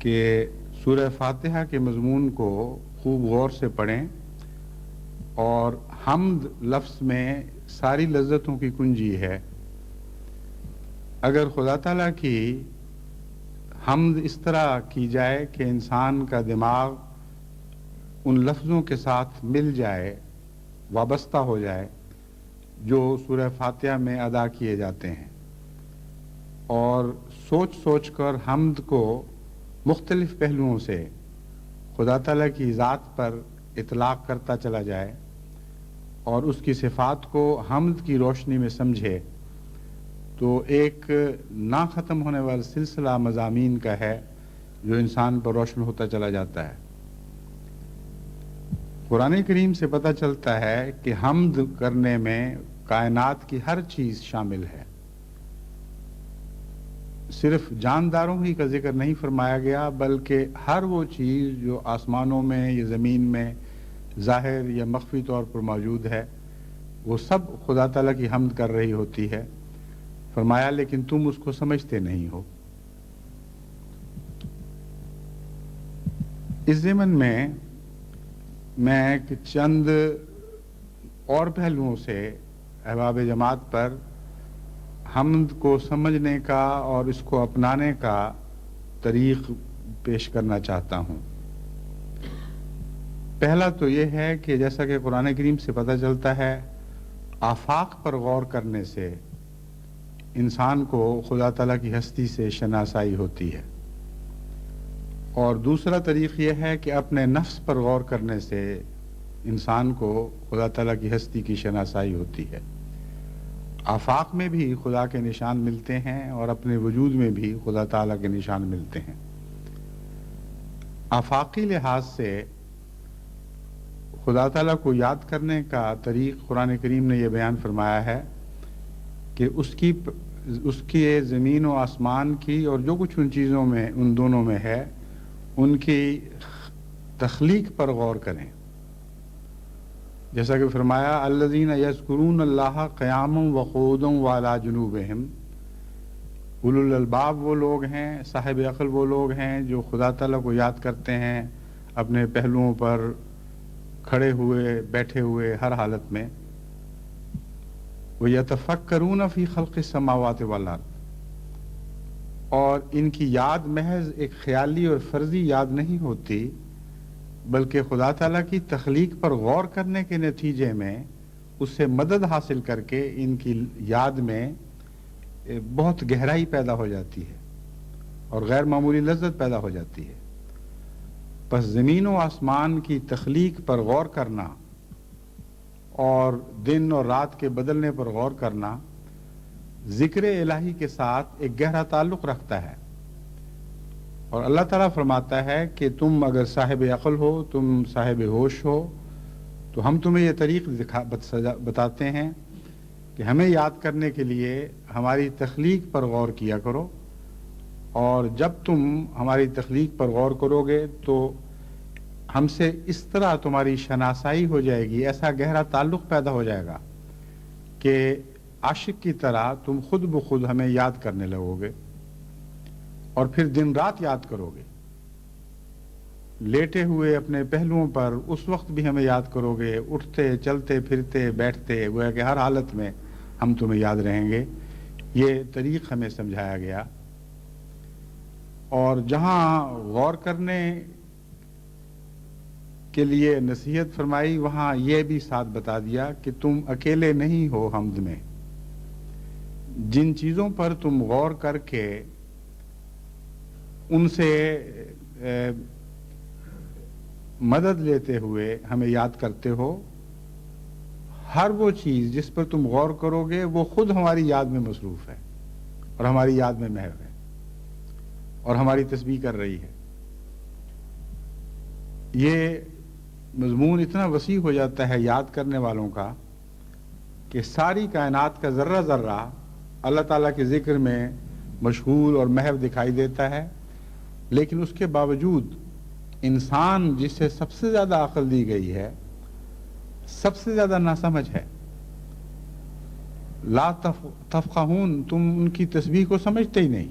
کہ سورہ فاتحہ کے مضمون کو خوب غور سے پڑھیں، اور حمد لفظ میں ساری لذتوں کی کنجی ہے۔ اگر خدا تعالیٰ کی حمد اس طرح کی جائے کہ انسان کا دماغ ان لفظوں کے ساتھ مل جائے، وابستہ ہو جائے جو سورہ فاتحہ میں ادا کیے جاتے ہیں، اور سوچ سوچ کر حمد کو مختلف پہلوؤں سے خدا تعالیٰ کی ذات پر اطلاق کرتا چلا جائے اور اس کی صفات کو حمد کی روشنی میں سمجھے، تو ایک نہ ختم ہونے والا سلسلہ مضامین کا ہے جو انسان پر روشن ہوتا چلا جاتا ہے۔ قرآن کریم سے پتہ چلتا ہے کہ حمد کرنے میں کائنات کی ہر چیز شامل ہے۔ صرف جانداروں ہی کا ذکر نہیں فرمایا گیا، بلکہ ہر وہ چیز جو آسمانوں میں یا زمین میں ظاہر یا مخفی طور پر موجود ہے، وہ سب خدا تعالیٰ کی حمد کر رہی ہوتی ہے۔ فرمایا لیکن تم اس کو سمجھتے نہیں ہو۔ اس ضمن میں چند اور پہلوؤں سے احباب جماعت پر حمد کو سمجھنے کا اور اس کو اپنانے کا طریق پیش کرنا چاہتا ہوں۔ پہلا تو یہ ہے کہ جیسا کہ قرآن کریم سے پتہ چلتا ہے، آفاق پر غور کرنے سے انسان کو خدا تعالیٰ کی ہستی سے شناسائی ہوتی ہے، اور دوسرا طریق یہ ہے کہ اپنے نفس پر غور کرنے سے انسان کو خدا تعالیٰ کی ہستی کی شناسائی ہوتی ہے۔ آفاق میں بھی خدا کے نشان ملتے ہیں اور اپنے وجود میں بھی خدا تعالیٰ کے نشان ملتے ہیں۔ آفاقی لحاظ سے خدا تعالیٰ کو یاد کرنے کا طریق قرآن کریم نے یہ بیان فرمایا ہے کہ اس کی زمین و آسمان کی اور جو کچھ ان چیزوں میں، ان دونوں میں ہے، ان کی تخلیق پر غور کریں۔ جیسا کہ فرمایا الذین یذکرون اللہ قیاما وقعودا وعلی جنوبہم، اولو الالباب وہ لوگ ہیں، صاحب عقل وہ لوگ ہیں جو خدا تعالیٰ کو یاد کرتے ہیں اپنے پہلوؤں پر کھڑے ہوئے، بیٹھے ہوئے، ہر حالت میں۔ وَيَتَفَكَّرُونَ فِي خَلْقِ السَّمَاوَاتِ وَالْأَرْضِ، اور ان کی یاد محض ایک خیالی اور فرضی یاد نہیں ہوتی، بلکہ خدا تعالیٰ کی تخلیق پر غور کرنے کے نتیجے میں اس سے مدد حاصل کر کے ان کی یاد میں بہت گہرائی پیدا ہو جاتی ہے اور غیر معمولی لذت پیدا ہو جاتی ہے۔ پس زمین و آسمان کی تخلیق پر غور کرنا اور دن اور رات کے بدلنے پر غور کرنا ذکر الہی کے ساتھ ایک گہرا تعلق رکھتا ہے، اور اللہ تعالیٰ فرماتا ہے کہ تم اگر صاحب عقل ہو، تم صاحب ہوش ہو، تو ہم تمہیں یہ طریق بتاتے ہیں کہ ہمیں یاد کرنے کے لیے ہماری تخلیق پر غور کیا کرو، اور جب تم ہماری تخلیق پر غور کرو گے تو ہم سے اس طرح تمہاری شناسائی ہو جائے گی، ایسا گہرا تعلق پیدا ہو جائے گا کہ عاشق کی طرح تم خود بخود ہمیں یاد کرنے لگو گے، اور پھر دن رات یاد کرو گے، لیٹے ہوئے اپنے پہلوؤں پر اس وقت بھی ہمیں یاد کرو گے، اٹھتے چلتے پھرتے بیٹھتے، گویا کہ ہر حالت میں ہم تمہیں یاد رہیں گے۔ یہ طریق ہمیں سمجھایا گیا، اور جہاں غور کرنے کے لیے نصیحت فرمائی وہاں یہ بھی ساتھ بتا دیا کہ تم اکیلے نہیں ہو حمد میں۔ جن چیزوں پر تم غور کر کے ان سے مدد لیتے ہوئے ہمیں یاد کرتے ہو، ہر وہ چیز جس پر تم غور کرو گے وہ خود ہماری یاد میں مصروف ہے اور ہماری یاد میں محو ہے اور ہماری تسبیح کر رہی ہے۔ یہ مضمون اتنا وسیع ہو جاتا ہے یاد کرنے والوں کا کہ ساری کائنات کا ذرہ ذرہ اللہ تعالیٰ کے ذکر میں مشغول اور محو دکھائی دیتا ہے، لیکن اس کے باوجود انسان جسے سب سے زیادہ عقل دی گئی ہے، سب سے زیادہ ناسمجھ ہے۔ لا تفقہون، تم ان کی تسبیح کو سمجھتے ہی نہیں